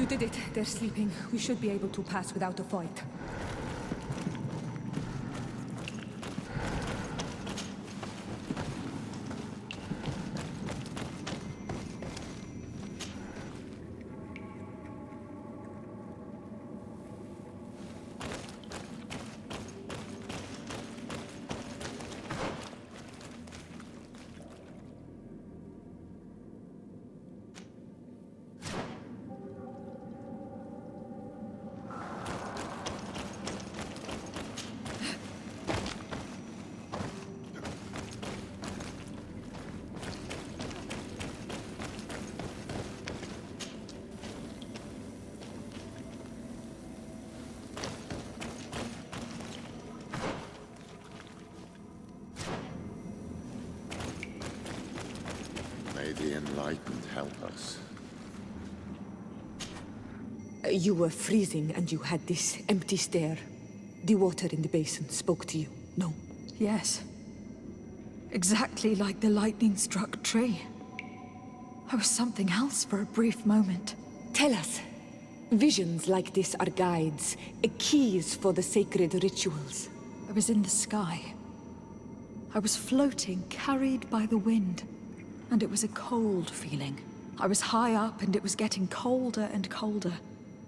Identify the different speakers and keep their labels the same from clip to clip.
Speaker 1: did it. They're sleeping. We should be able to pass without a fight.
Speaker 2: May the enlightened help us.
Speaker 1: You were freezing and you had this empty stare. The water in the basin spoke to you, no?
Speaker 3: Yes. Exactly like the lightning-struck tree. I was something else for a brief moment.
Speaker 1: Tell us. Visions like this are guides, keys for the sacred rituals.
Speaker 3: I was in the sky. I was floating, carried by the wind. And it was a cold feeling. I was high up and it was getting colder and colder.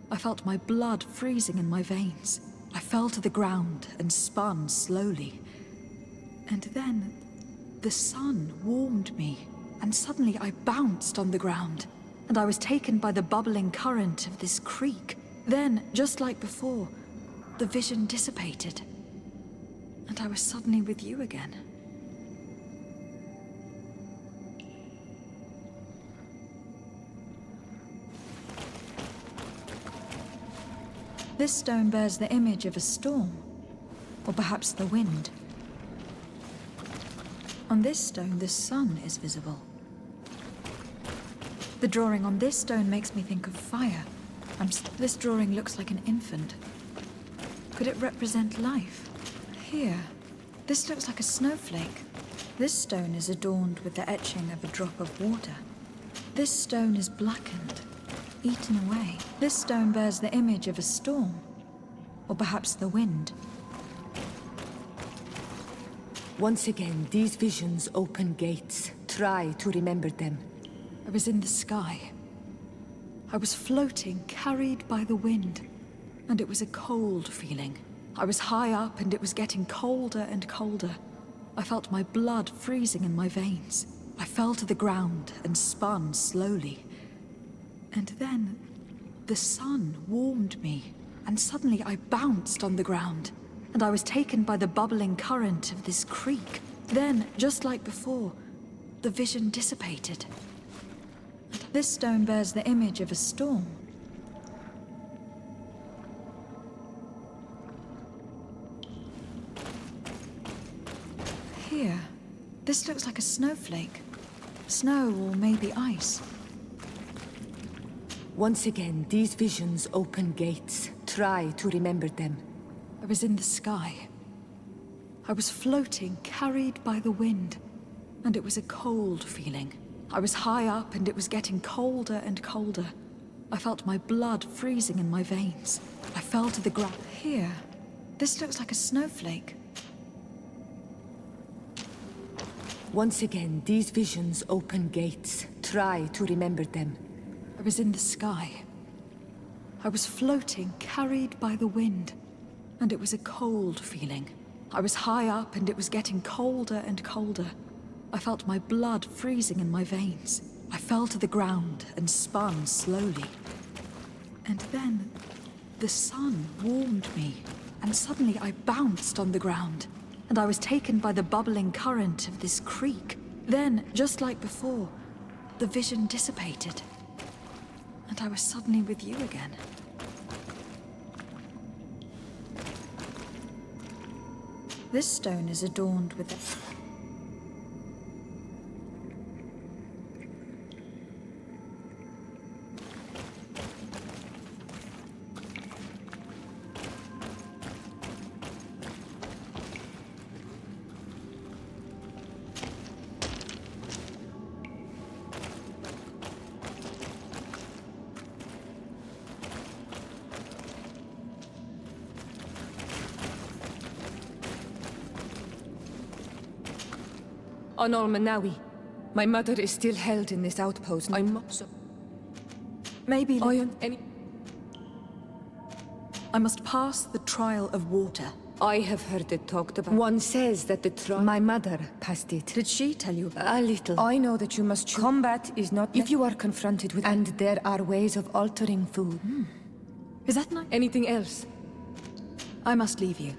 Speaker 3: I felt my blood freezing in my veins. I fell to the ground and spun slowly. And then the sun warmed me, and suddenly I bounced on the ground. And I was taken by the bubbling current of this creek. Then, just like before, the vision dissipated. And I was suddenly with you again. This stone bears the image of a storm, or perhaps the wind. On this stone, the sun is visible. The drawing on this stone makes me think of fire. This drawing looks like an infant. Could it represent life? Here, this looks like a snowflake. This stone is adorned with the etching of a drop of water. This stone is blackened, eaten away. This stone bears the image of a storm, or perhaps the wind.
Speaker 1: Once again, these visions open gates. Try to remember them.
Speaker 3: I was in the sky. I was floating, carried by the wind, and it was a cold feeling. I was high up and it was getting colder and colder. I felt my blood freezing in my veins. I fell to the ground and spun slowly. And then the sun warmed me, and suddenly I bounced on the ground, and I was taken by the bubbling current of this creek. Then, just like before, the vision dissipated. This stone bears the image of a storm. Here, this looks like a snowflake. Snow or maybe ice.
Speaker 1: Once again, these visions open gates. Try to remember them.
Speaker 3: I was in the sky. I was floating, carried by the wind, and it was a cold feeling. I was high up and it was getting colder and colder. I felt my blood freezing in my veins. I fell to the ground. Here, this looks like a snowflake.
Speaker 1: Once again, these visions open gates. Try to remember them.
Speaker 3: I was in the sky. I was floating, carried by the wind, and it was a cold feeling. I was high up and it was getting colder and colder. I felt my blood freezing in my veins. I fell to the ground and spun slowly. And then the sun warmed me, and suddenly I bounced on the ground, and I was taken by the bubbling current of this creek. Then, just like before, the vision dissipated, and I was suddenly with you again. This stone is adorned with a...
Speaker 1: On Almanawi. My mother is still held in this outpost. I'm not so...
Speaker 3: Maybe
Speaker 1: any...
Speaker 3: I must pass the trial of water.
Speaker 1: I have heard it talked about. One says that the trial... My mother passed it.
Speaker 3: Did she tell you about
Speaker 1: A little. I know that you must choose. Combat is not... If you are confronted with... And there are ways of altering food.
Speaker 3: Is that not...
Speaker 1: Anything else?
Speaker 3: I must leave you.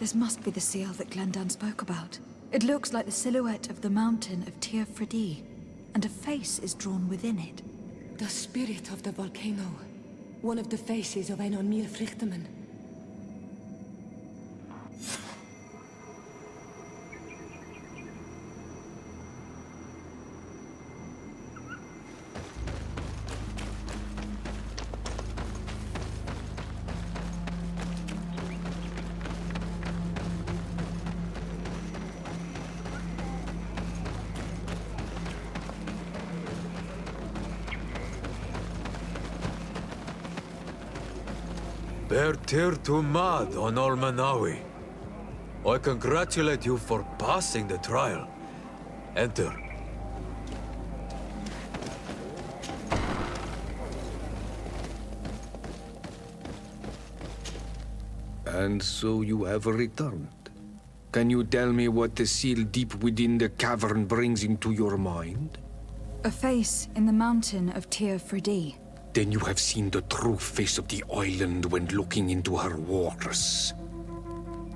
Speaker 3: This must be the seal that Glendan spoke about. It looks like the silhouette of the mountain of Tir Fredi, and a face is drawn within it.
Speaker 1: The spirit of the volcano. One of the faces of Einon Mir Frichtemann.
Speaker 4: Bertir to Mad on Almanawi. I congratulate you for passing the trial. Enter.
Speaker 5: And so you have returned. Can you tell me what the seal deep within the cavern brings into your mind?
Speaker 3: A face in the mountain of Tir Fredi.
Speaker 5: Then you have seen the true face of the island when looking into her waters.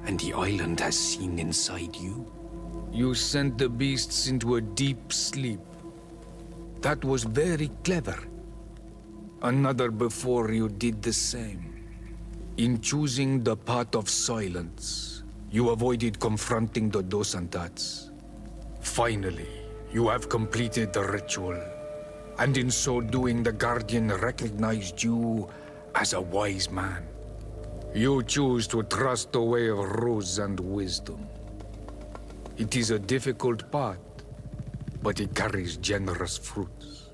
Speaker 5: And the island has seen inside you. You sent the beasts into a deep sleep. That was very clever. Another before you did the same. In choosing the path of silence, you avoided confronting the Dosantats. Finally, you have completed the ritual. And in so doing, the Guardian recognized you as a wise man. You choose to trust the way of rules and wisdom. It is a difficult path, but it carries generous fruits.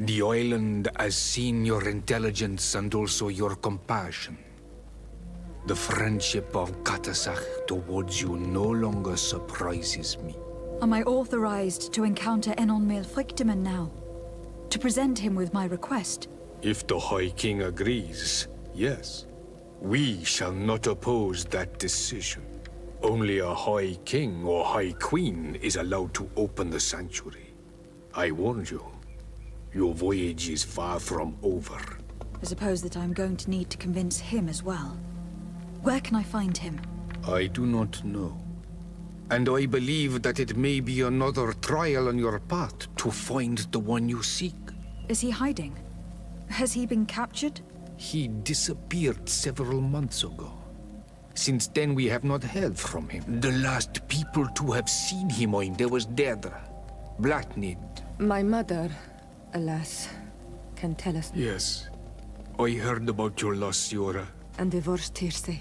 Speaker 5: The island has seen your intelligence and also your compassion. The friendship of Katasach towards you no longer surprises me.
Speaker 3: Am I authorized to encounter Enonmil Frichtemann now? To present him with my request?
Speaker 5: If the High King agrees, yes. We shall not oppose that decision. Only a High King or High Queen is allowed to open the sanctuary. I warned you. Your voyage is far from over.
Speaker 3: I suppose that I'm going to need to convince him as well. Where can I find him?
Speaker 5: I do not know. And I believe that it may be another trial on your path to find the one you seek.
Speaker 3: Is he hiding? Has he been captured?
Speaker 5: He disappeared several months ago. Since then, we have not heard from him. The last people to have seen him there was Dedra, Blatnid.
Speaker 1: My mother, alas, can tell us.
Speaker 5: Yes. I heard about your loss, Siora.
Speaker 1: And divorced Tirce.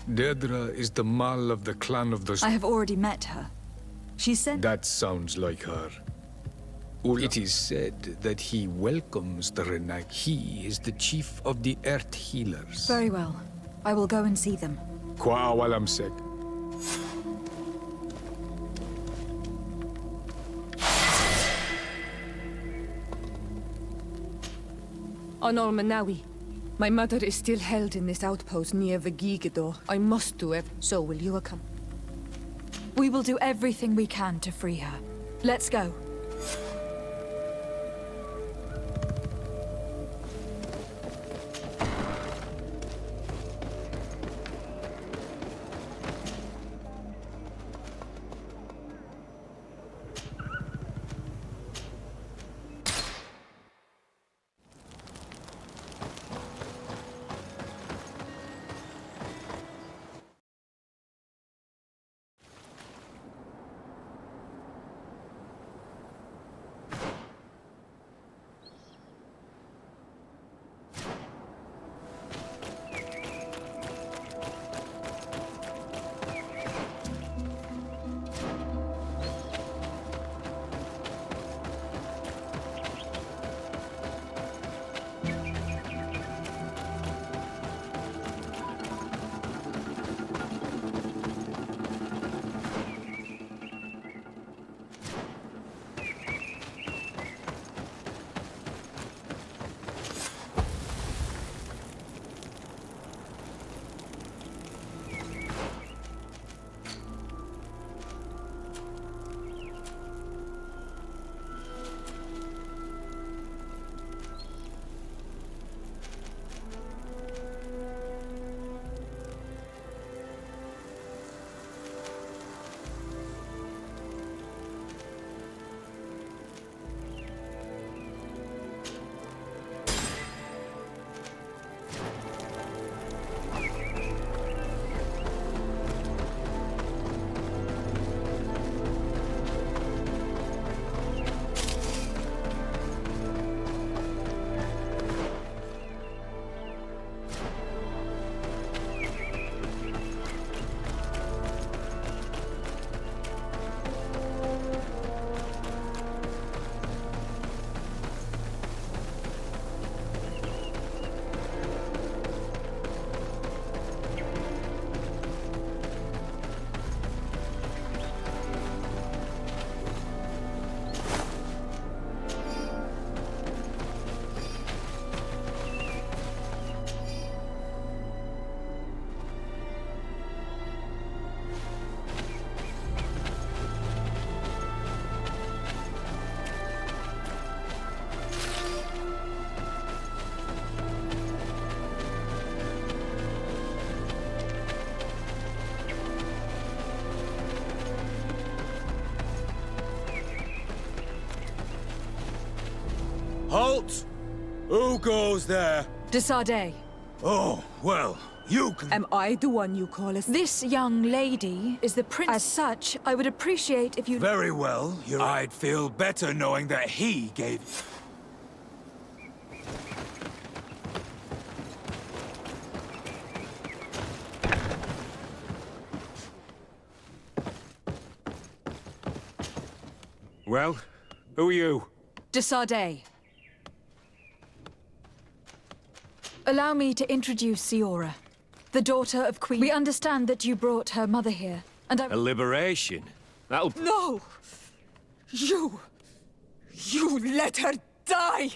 Speaker 5: Dedra is the Mal of the clan of the...
Speaker 3: I have already met her. She said...
Speaker 5: That sounds like her. It is said that he welcomes the Renak. He is the chief of the Earth Healers.
Speaker 3: Very well. I will go and see them.
Speaker 5: Kwa awalamsek.
Speaker 1: On Almanawi. My mother is still held in this outpost near Vegigedor. I must do it. So will you come?
Speaker 3: We will do everything we can to free her. Let's go.
Speaker 6: Halt! Who goes there?
Speaker 3: Desade.
Speaker 6: Oh, well, you can...
Speaker 1: Am I the one you call a...
Speaker 3: This young lady is the prince. As such, I would appreciate if you...
Speaker 6: Very well, I'd feel better knowing that he gave...
Speaker 7: Well, who are you?
Speaker 3: Desade. Allow me to introduce Siora, the daughter of Queen... We understand that you brought her mother here, and
Speaker 7: A liberation? That'll...
Speaker 1: No! You let her die!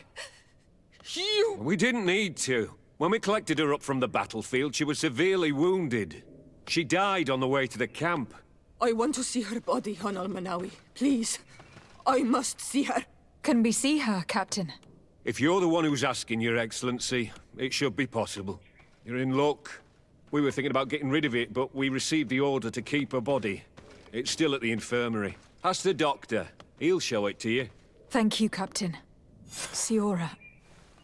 Speaker 1: You...
Speaker 7: We didn't need to. When we collected her up from the battlefield, she was severely wounded. She died on the way to the camp.
Speaker 1: I want to see her body, Honal Manawi. Please. I must see her.
Speaker 3: Can we see her, Captain?
Speaker 7: If you're the one who's asking, Your Excellency, it should be possible. You're in luck. We were thinking about getting rid of it, but we received the order to keep her body. It's still at the infirmary. Ask the doctor. He'll show it to you.
Speaker 3: Thank you, Captain. Siora,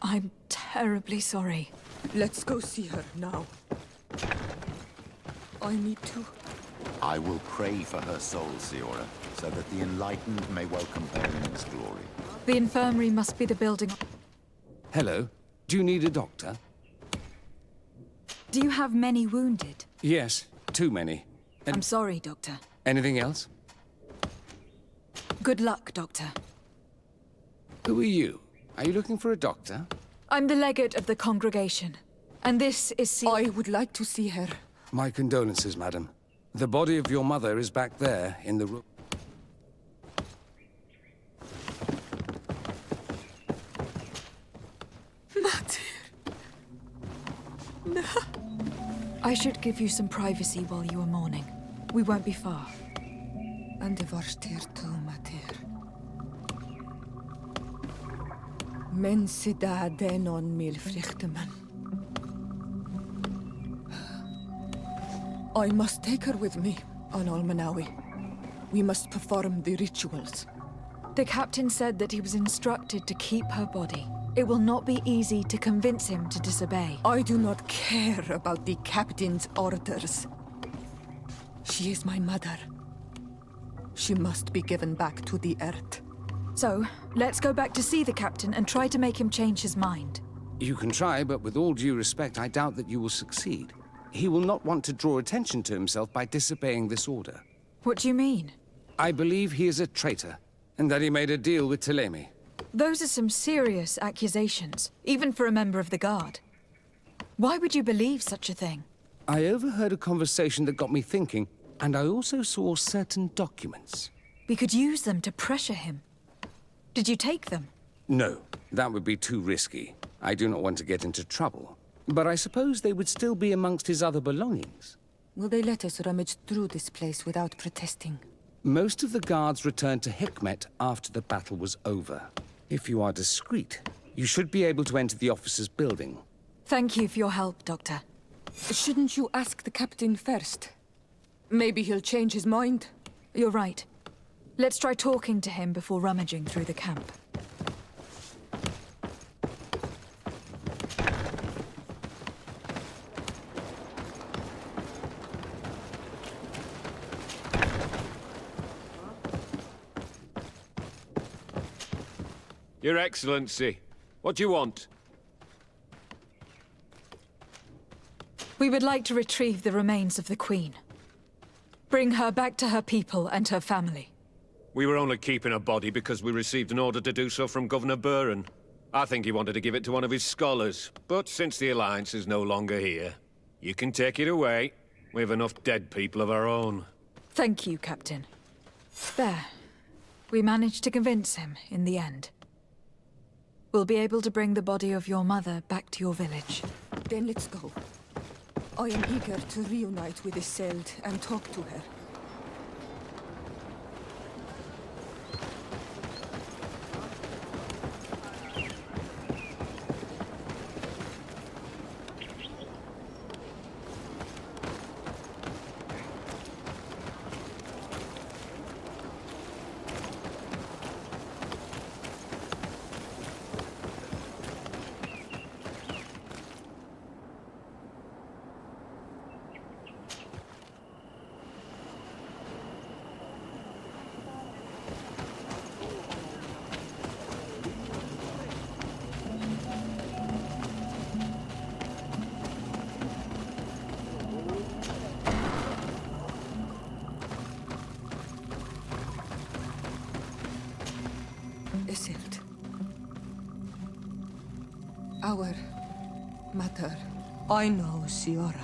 Speaker 3: I'm terribly sorry.
Speaker 1: Let's go see her now. I need to...
Speaker 2: I will pray for her soul, Siora, so that the enlightened may welcome her in his glory.
Speaker 3: The infirmary must be the building...
Speaker 8: Hello. Do you need a doctor?
Speaker 3: Do you have many wounded?
Speaker 8: Yes, too many.
Speaker 3: I'm sorry, Doctor.
Speaker 8: Anything else?
Speaker 3: Good luck, Doctor.
Speaker 8: Who are you? Are you looking for a doctor?
Speaker 3: I'm the legate of the congregation. And this is
Speaker 1: I would like to see her.
Speaker 8: My condolences, madam. The body of your mother is back there in the room.
Speaker 3: I should give you some privacy while you are mourning. We won't be far.
Speaker 1: And de varst hier toe, mater. Mensen daar den on mil vluchteman. I must take her with me on Almanawi. We must perform the rituals.
Speaker 3: The captain said that he was instructed to keep her body. It will not be easy to convince him to disobey.
Speaker 1: I do not care about the captain's orders. She is my mother. She must be given back to the earth.
Speaker 3: So, let's go back to see the captain and try to make him change his mind.
Speaker 8: You can try, but with all due respect, I doubt that you will succeed. He will not want to draw attention to himself by disobeying this order.
Speaker 3: What do you mean?
Speaker 8: I believe he is a traitor, and that he made a deal with Telemi.
Speaker 3: Those are some serious accusations, even for a member of the Guard. Why would you believe such a thing?
Speaker 8: I overheard a conversation that got me thinking, and I also saw certain documents.
Speaker 3: We could use them to pressure him. Did you take them?
Speaker 8: No, that would be too risky. I do not want to get into trouble. But I suppose they would still be amongst his other belongings.
Speaker 1: Will they let us rummage through this place without protesting?
Speaker 8: Most of the guards returned to Hikmet after the battle was over. If you are discreet, you should be able to enter the officer's building.
Speaker 3: Thank you for your help, Doctor.
Speaker 1: Shouldn't you ask the captain first? Maybe he'll change his mind.
Speaker 3: You're right. Let's try talking to him before rummaging through the camp.
Speaker 7: Your Excellency, what do you want?
Speaker 3: We would like to retrieve the remains of the Queen. Bring her back to her people and her family.
Speaker 7: We were only keeping a body because we received an order to do so from Governor Buren. I think he wanted to give it to one of his scholars, but since the Alliance is no longer here, you can take it away. We have enough dead people of our own.
Speaker 3: Thank you, Captain. There. We managed to convince him in the end. We'll be able to bring the body of your mother back to your village.
Speaker 1: Then let's go. I am eager to reunite with Isolde and talk to her. Isolde. Our mother. I know, Siora.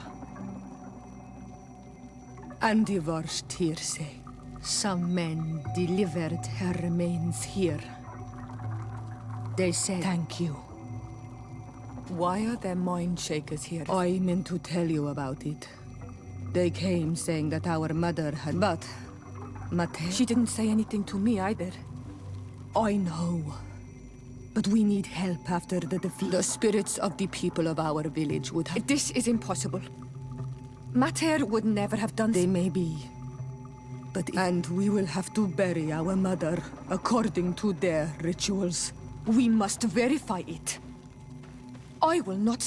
Speaker 1: And the worst here say, some men delivered her remains here. They said thank you. Why are there mind shakers here? I meant to tell you about it. They came saying that our mother had... But... Mate... She didn't say anything to me either. I know. But we need help after the defeat. The spirits of the people of our village would have... This is impossible. Mater would never have done... They may be. But... And we will have to bury our mother according to their rituals. We must verify it. I will not...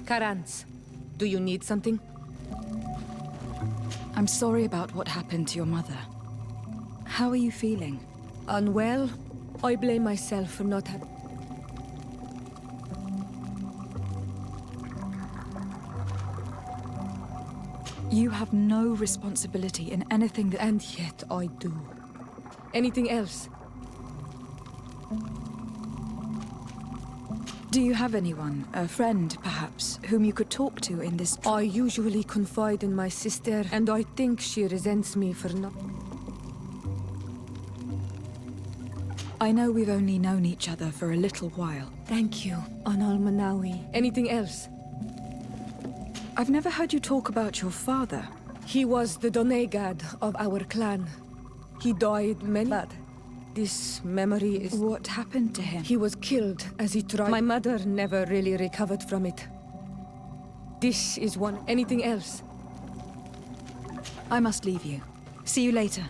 Speaker 1: Karans, do you need something?
Speaker 3: I'm sorry about what happened to your mother. How are you feeling?
Speaker 1: Unwell? I blame myself for not having...
Speaker 3: You have no responsibility in anything that...
Speaker 1: And yet I do. Anything else?
Speaker 3: Do you have anyone, a friend perhaps, whom you could talk to in this...
Speaker 1: I usually confide in my sister, and I think she resents me for not...
Speaker 3: I know we've only known each other for a little while.
Speaker 1: Thank you, Onol Manawi. Anything else?
Speaker 3: I've never heard you talk about your father.
Speaker 1: He was the Donegad of our clan. He died but this memory is...
Speaker 3: What happened to him?
Speaker 1: He was killed as he tried... My mother never really recovered from it. This is one... Anything else?
Speaker 3: I must leave you. See you later.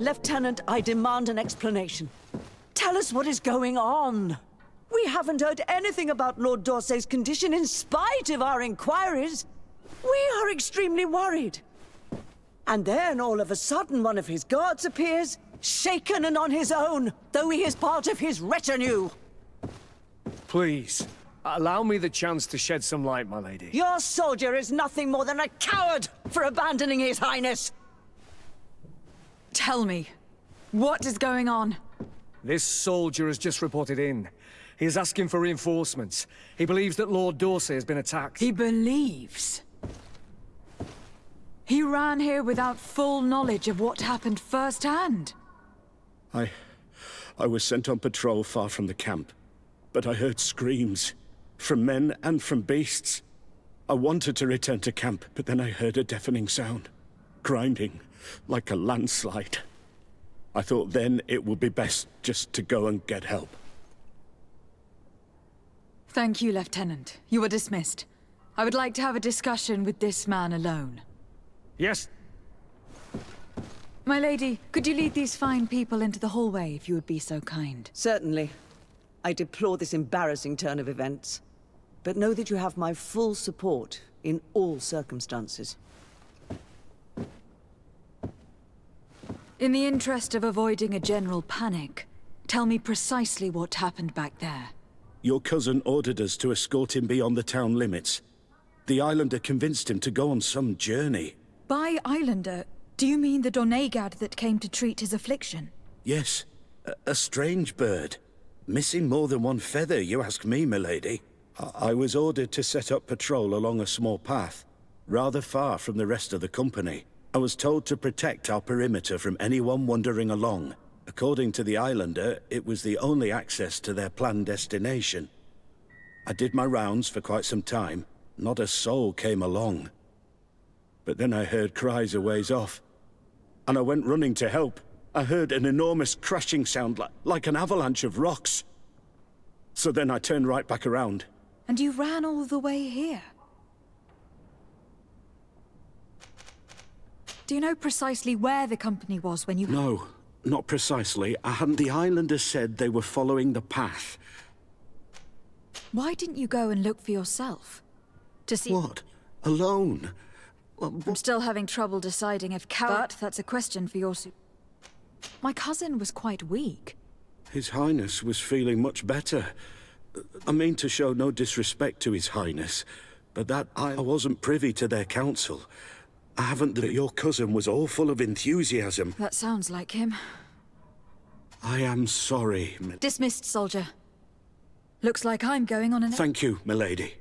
Speaker 9: Lieutenant, I demand an explanation. Tell us what is going on. We haven't heard anything about Lord D'Orsay's condition in spite of our inquiries. We are extremely worried. And then, all of a sudden, one of his guards appears, shaken and on his own, though he is part of his retinue.
Speaker 7: Please, allow me the chance to shed some light, my lady.
Speaker 9: Your soldier is nothing more than a coward for abandoning his highness.
Speaker 3: Tell me, what is going on?
Speaker 7: This soldier has just reported in. He is asking for reinforcements. He believes that Lord D'Orsay has been attacked.
Speaker 3: He believes? He ran here without full knowledge of what happened firsthand.
Speaker 10: I was sent on patrol far from the camp, but I heard screams, from men and from beasts. I wanted to return to camp, but then I heard a deafening sound, grinding, like a landslide. I thought then it would be best just to go and get help.
Speaker 3: Thank you, Lieutenant. You are dismissed. I would like to have a discussion with this man alone.
Speaker 7: Yes.
Speaker 3: My lady, could you lead these fine people into the hallway, if you would be so kind?
Speaker 9: Certainly. I deplore this embarrassing turn of events. But know that you have my full support in all circumstances.
Speaker 3: In the interest of avoiding a general panic, tell me precisely what happened back there.
Speaker 10: Your cousin ordered us to escort him beyond the town limits. The Islander convinced him to go on some journey.
Speaker 3: By Islander, do you mean the Donegad that came to treat his affliction?
Speaker 10: Yes, a strange bird. Missing more than one feather, you ask me, milady. I was ordered to set up patrol along a small path, rather far from the rest of the company. I was told to protect our perimeter from anyone wandering along. According to the Islander, it was the only access to their planned destination. I did my rounds for quite some time. Not a soul came along. But then I heard cries a ways off, and I went running to help. I heard an enormous crashing sound like an avalanche of rocks. So then I turned right back around.
Speaker 3: And you ran all the way here? Do you know precisely where the company was when you...
Speaker 10: No, not precisely. Hadn't the Islanders said they were following the path?
Speaker 3: Why didn't you go and look for yourself? To see...
Speaker 10: What? Alone?
Speaker 3: I'm still having trouble deciding if but that's a question for your My cousin was quite weak.
Speaker 10: His Highness was feeling much better. I mean to show no disrespect to His Highness, but that I wasn't privy to their counsel. I haven't that your cousin was all full of enthusiasm.
Speaker 3: That sounds like him.
Speaker 10: I am sorry.
Speaker 3: Dismissed, soldier. Looks like I'm going on an...
Speaker 10: Thank you, milady.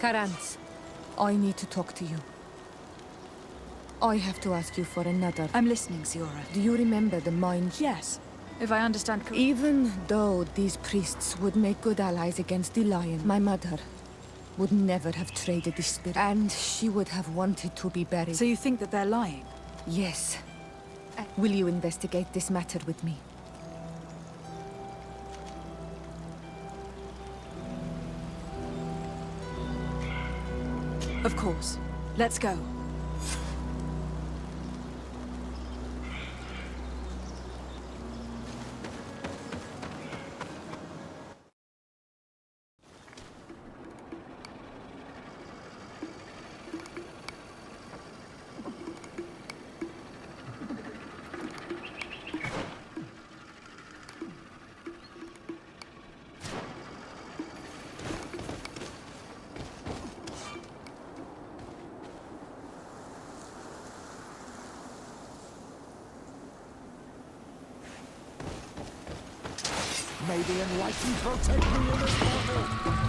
Speaker 1: Karantz, I need to talk to you. I have to ask you for another.
Speaker 3: I'm listening, Siora.
Speaker 1: Do you remember the mind?
Speaker 3: Yes, if I understand correctly.
Speaker 1: Even though these priests would make good allies against the Lion, my mother would never have traded the spirit, and she would have wanted to be buried.
Speaker 3: So you think that they're lying?
Speaker 1: Yes. Will you investigate this matter with me?
Speaker 3: Of course. Let's go.
Speaker 6: May the enlightened protect me in this battle!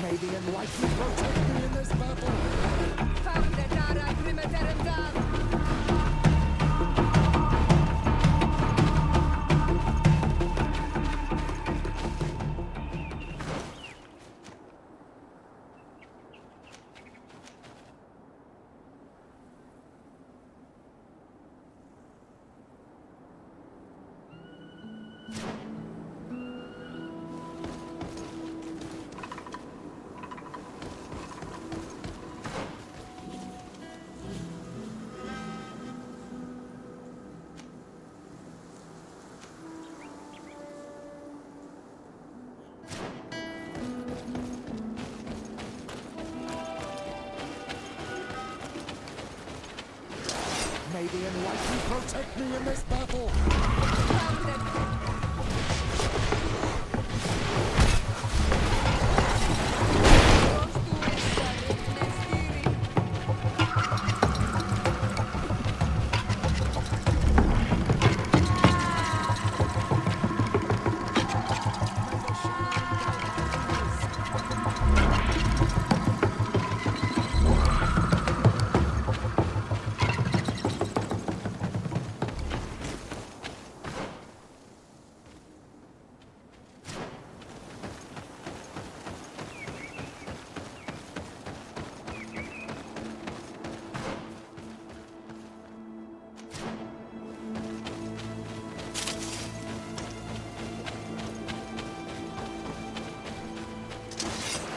Speaker 6: May the enlightened protect me in this battle! May the enlightened protect me in this battle!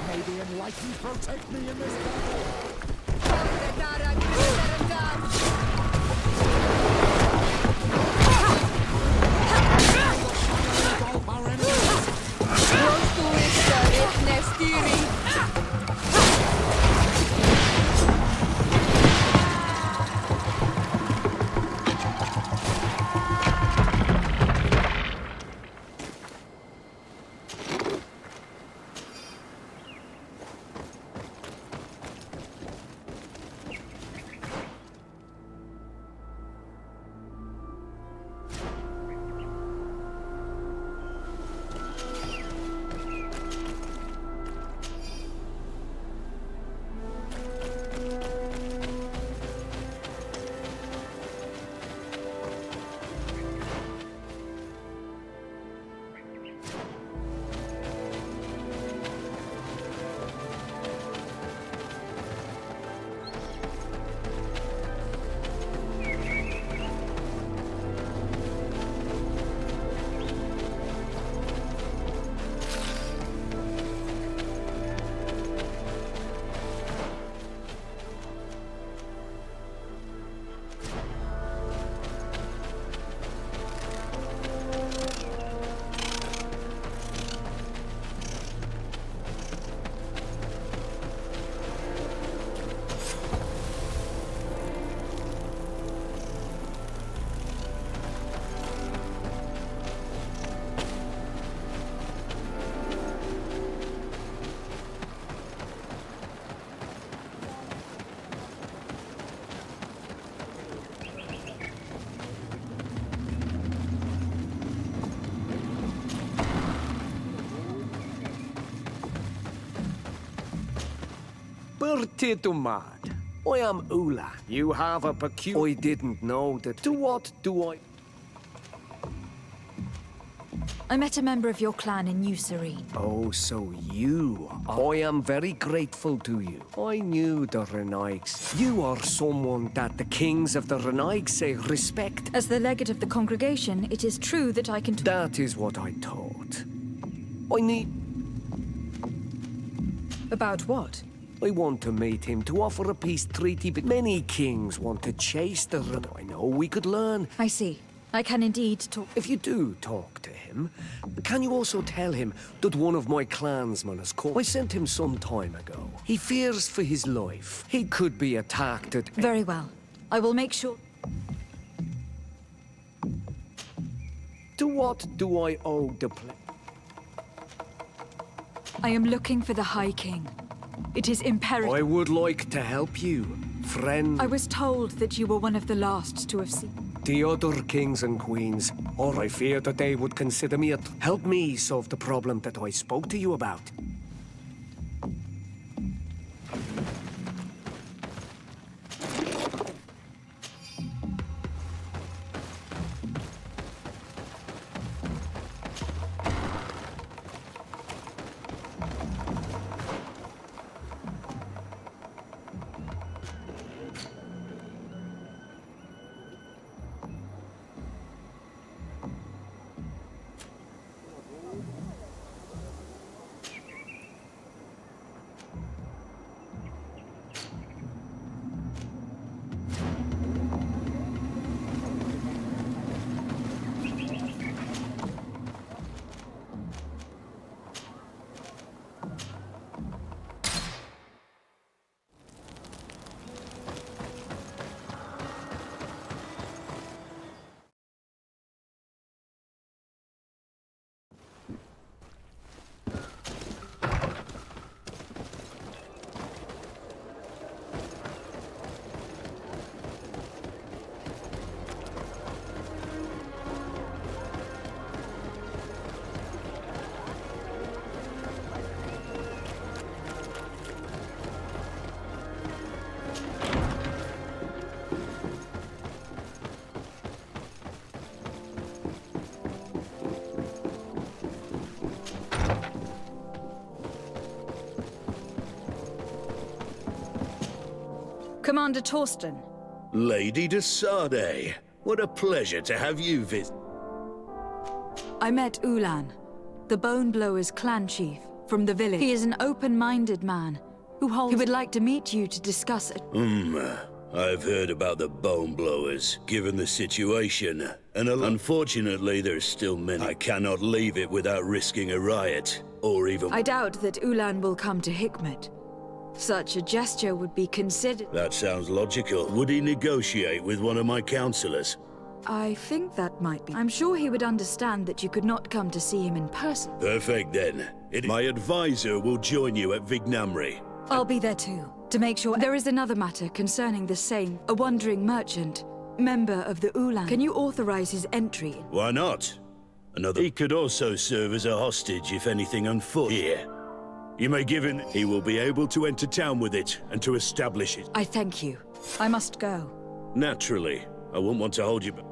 Speaker 6: May the enlightened protect me in this
Speaker 11: Bertito mad. I am Ula. You have a peculiar... I didn't know that. To what do I...
Speaker 3: I met a member of your clan in New Serene.
Speaker 11: Oh, so you are... I am very grateful to you. I knew the Renaigs. You are someone that the kings of the Renaigs say respect.
Speaker 3: As the legate of the congregation, it is true that I can...
Speaker 11: That is what I thought. I need...
Speaker 3: About what?
Speaker 11: I want to meet him to offer a peace treaty, but many kings want to chase the Ren... I know we could learn.
Speaker 3: I see. I can indeed talk...
Speaker 11: If you do talk to him, can you also tell him that one of my clansmen has come? I sent him some time ago. He fears for his life. He could be attacked at...
Speaker 3: Very well. I will make sure...
Speaker 11: To what do I owe the
Speaker 3: I am looking for the High King. It is imperative...
Speaker 11: I would like to help you, friend.
Speaker 3: I was told that you were one of the last to have seen...
Speaker 11: The other kings and queens, or I fear that they would consider me a... Help me solve the problem that I spoke to you about.
Speaker 3: Commander Torsten.
Speaker 10: Lady de Sardet, what a pleasure to have you visit.
Speaker 3: I met Ulan, the Bone Blowers clan chief, from the village. He is an open-minded man who holds... He would like to meet you to discuss it.
Speaker 10: I've heard about the Bone Blowers, given the situation, and unfortunately there's still many. I cannot leave it without risking a riot, or even...
Speaker 3: I doubt that Ulan will come to Hikmet. Such a gesture would be considered...
Speaker 10: That sounds logical. Would he negotiate with one of my counselors?
Speaker 3: I think that might be. I'm sure he would understand that you could not come to see him in person.
Speaker 10: Perfect then. My advisor will join you at Vignamri.
Speaker 3: I'll be there too, to make sure. There is another matter concerning the same, a wandering merchant, member of the Ulan. Can you authorize his entry?
Speaker 10: Why not? He could also serve as a hostage if anything unfoot. Here. You may give him... He will be able to enter town with it and to establish it.
Speaker 3: I thank you. I must go.
Speaker 10: Naturally. I wouldn't want to hold you back.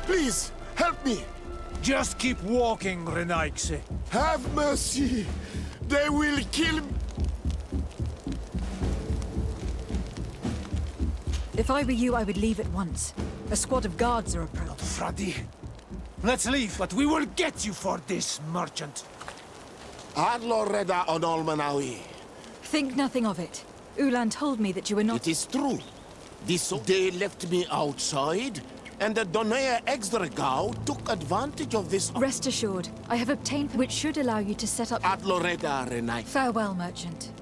Speaker 6: Please, help me!
Speaker 12: Just keep walking, Renaigse.
Speaker 6: Have mercy! They will kill me!
Speaker 3: If I were you, I would leave at once. A squad of guards are approaching.
Speaker 12: Fradi, let's leave, but we will get you for this, merchant.
Speaker 6: Adloreda on Olmanawi.
Speaker 3: Think nothing of it. Ulan told me that you were not...
Speaker 6: It is true. They left me outside, and the Donea Exdragao took advantage of this...
Speaker 3: Rest assured, I have obtained which should allow you to set up...
Speaker 6: Adloreda Renai.
Speaker 3: Farewell, merchant.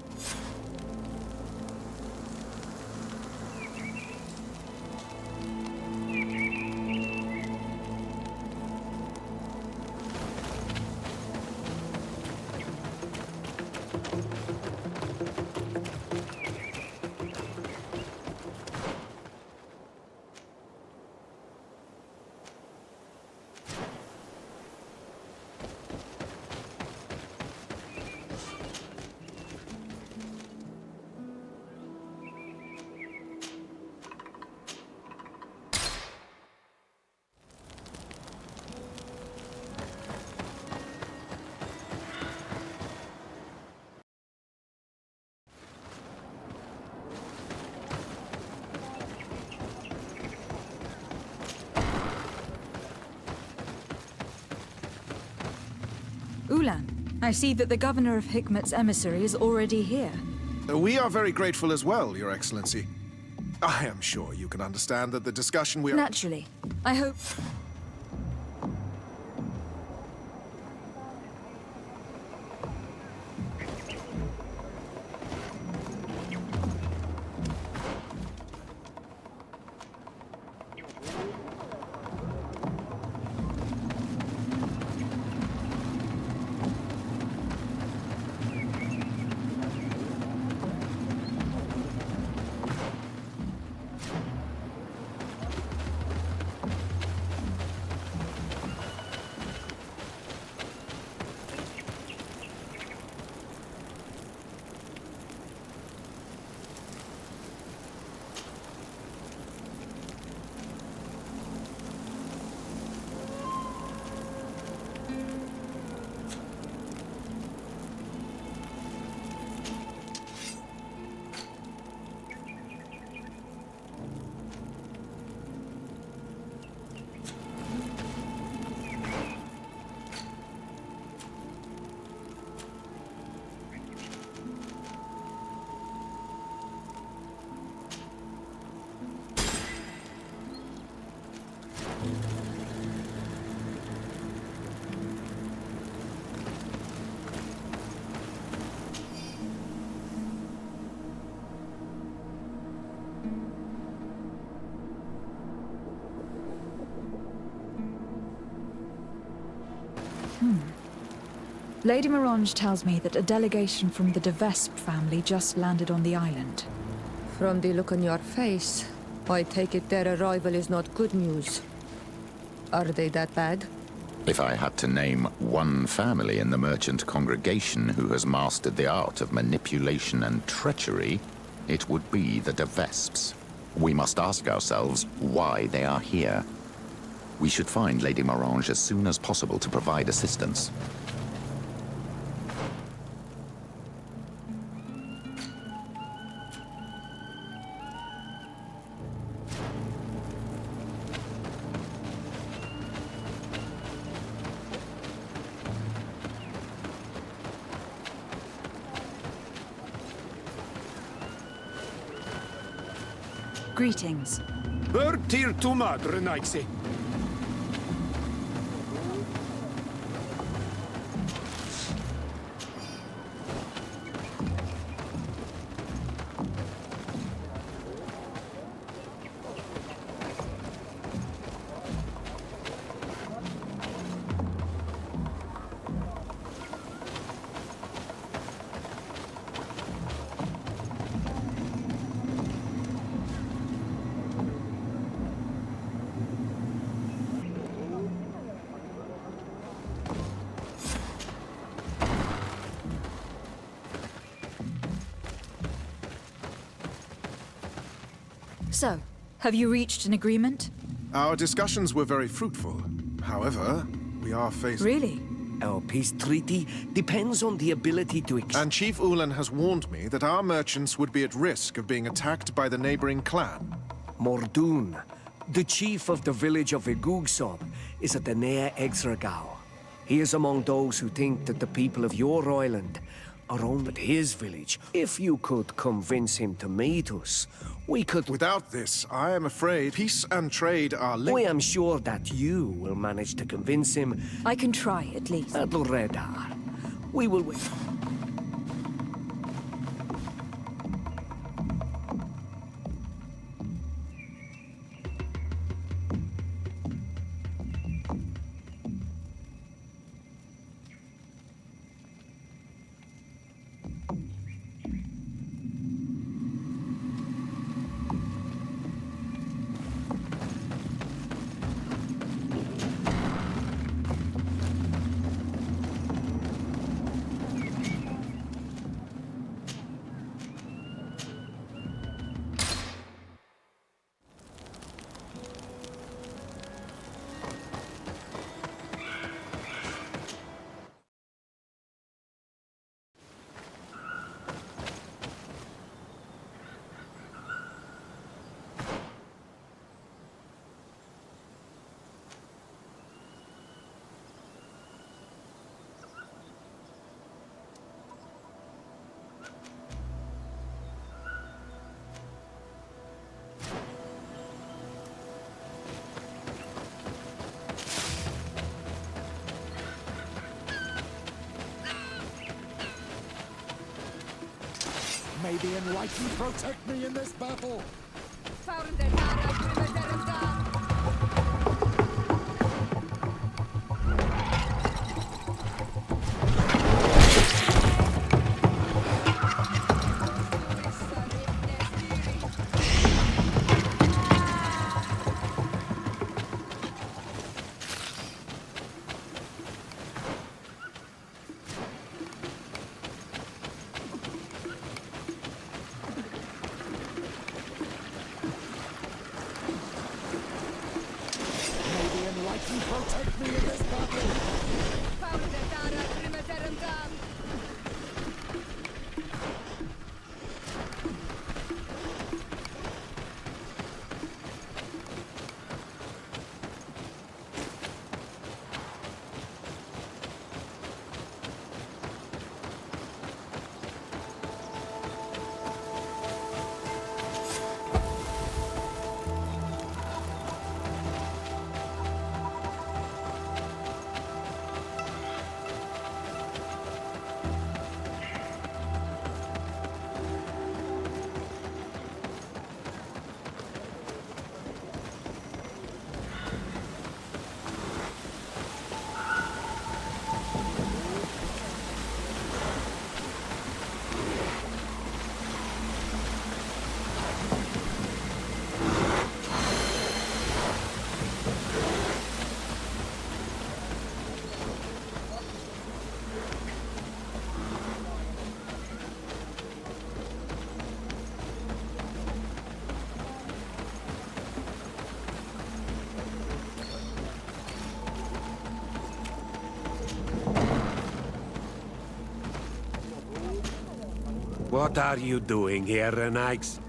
Speaker 3: Ulan, I see that the governor of Hikmet's emissary is already here.
Speaker 13: We are very grateful as well, Your Excellency. I am sure you can understand that the discussion we are...
Speaker 3: Naturally. I hope... Lady Morange tells me that a delegation from the de Vespe family just landed on the island.
Speaker 1: From the look on your face, I take it their arrival is not good news. Are they that bad?
Speaker 2: If I had to name one family in the merchant congregation who has mastered the art of manipulation and treachery, it would be the de Vespes. We must ask ourselves why they are here. We should find Lady Morange as soon as possible to provide assistance.
Speaker 3: Greetings.
Speaker 12: Bertir tu madre, Naixi.
Speaker 3: So, have you reached an agreement?
Speaker 13: Our discussions were very fruitful. However, we are faced...
Speaker 3: Really?
Speaker 11: Our peace treaty depends on the ability to...
Speaker 13: And Chief Ulan has warned me that our merchants would be at risk of being attacked by the neighboring clan.
Speaker 11: Mordoon, the chief of the village of Igugsob, is at the Nea Exragao. He is among those who think that the people of your island are owned at his village. If you could convince him to meet us, we could...
Speaker 13: Without this, I am afraid peace and trade are linked.
Speaker 11: I am sure that you will manage to convince him.
Speaker 3: I can try, at least.
Speaker 11: Adlredar, we will wait.
Speaker 2: May the Enlightened protect me in this battle! Protect me in this battle!
Speaker 14: What are you doing here, Renix?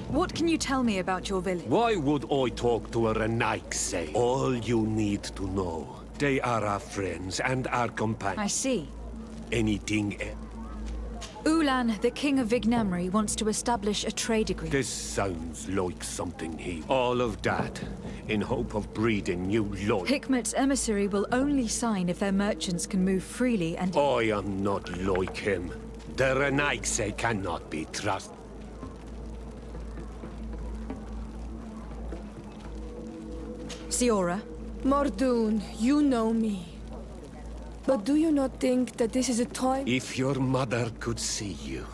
Speaker 3: What can you tell me about your village?
Speaker 14: Why would I talk to a Renix? All you need to know. They are our friends and our companions.
Speaker 3: I see.
Speaker 14: Anything else?
Speaker 3: Ulan, the king of Vignamri, wants to establish a trade agreement.
Speaker 14: This sounds like something he... All of that, in hope of breeding new loyalty.
Speaker 3: Hikmet's emissary will only sign if their merchants can move freely and...
Speaker 14: I am not like him. The Renix cannot be trusted.
Speaker 3: Siora?
Speaker 1: Mordoon, you know me. But do you not think that this is a time...
Speaker 14: If your mother could see you.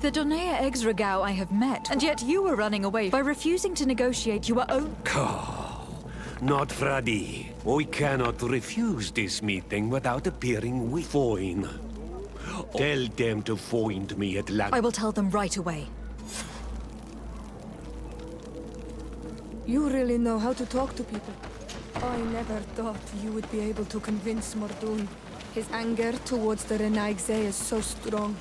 Speaker 3: The Donea Exragao I have met, and yet you were running away by refusing to negotiate your own...
Speaker 14: Not Fradi. I cannot refuse this meeting without appearing weak. Fine. Tell them to find me at
Speaker 3: I will tell them right away.
Speaker 1: You really know how to talk to people. I never thought you would be able to convince Mordoon. His anger towards the Renaixe is so strong.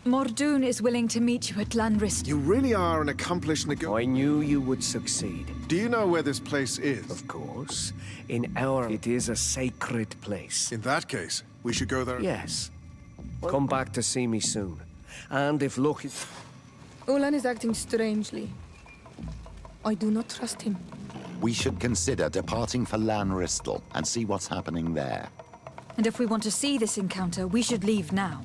Speaker 3: Mordoon is willing to meet you at Lanrist.
Speaker 13: You really are an accomplished
Speaker 11: I knew you would succeed.
Speaker 13: Do you know where this place is?
Speaker 11: Of course. It is a sacred place.
Speaker 13: In that case, we should go there.
Speaker 11: Yes. Come back to see me soon. And if luck...
Speaker 1: Ulan is acting strangely. I do not trust him.
Speaker 2: We should consider departing for Lanristel and see what's happening there.
Speaker 3: And if we want to see this encounter, we should leave now.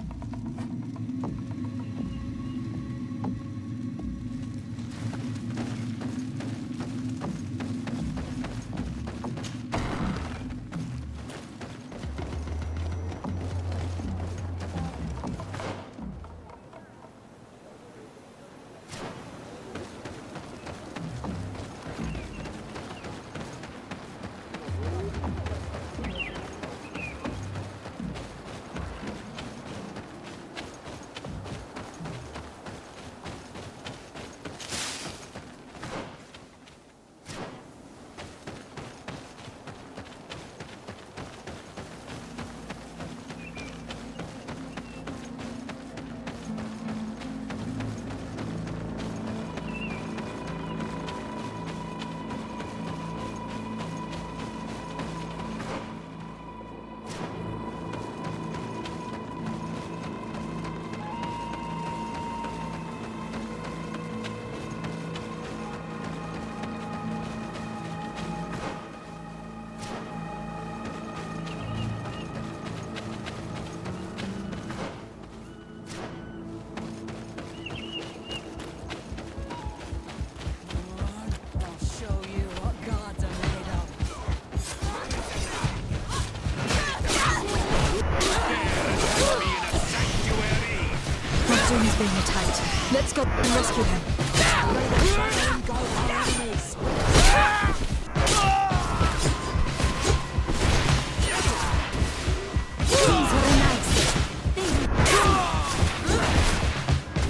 Speaker 3: being attacked. Let's go and rescue him.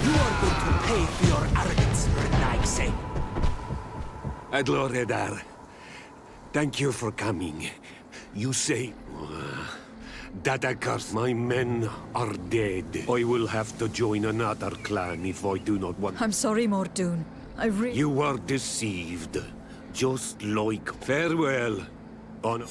Speaker 14: You are going to pay for your arrogance, Renaigse. Adloredar, thank you for coming. You say... Dadakars, my men are dead. I will have to join another clan if I do not want...
Speaker 3: I'm sorry, Mordoon.
Speaker 14: You were deceived. Just like... Farewell. On...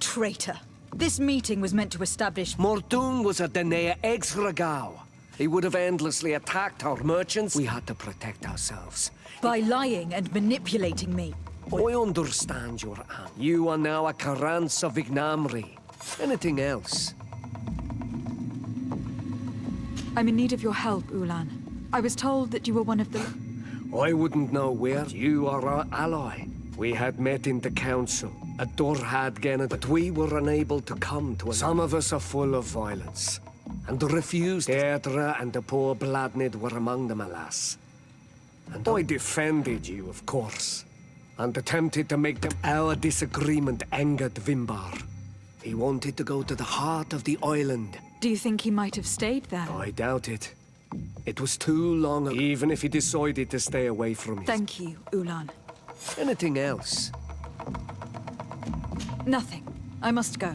Speaker 3: Traitor. This meeting was meant to establish...
Speaker 11: Mordoon was a Danea Exragao. He would have endlessly attacked our merchants. We had to protect ourselves.
Speaker 3: By lying and manipulating me.
Speaker 11: I understand your anger. You are now a Karans of Ignamri. Anything else?
Speaker 3: I'm in need of your help, Ulan. I was told that you were one of the...
Speaker 11: I wouldn't know where. You are our ally. We had met in the council. A Dorhad Gennet, but we were unable to come to... Some of us are full of violence. And refused. Deirdre and the poor Bladnid were among them, alas. And I defended you, of course. And attempted to make them... Our disagreement angered Vimbar. He wanted to go to the heart of the island.
Speaker 3: Do you think he might have stayed there?
Speaker 11: I doubt it. It was too long ago, even if he decided to stay away from it.
Speaker 3: Thank you, Ulan.
Speaker 11: Anything else?
Speaker 3: Nothing. I must go.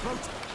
Speaker 12: Protect.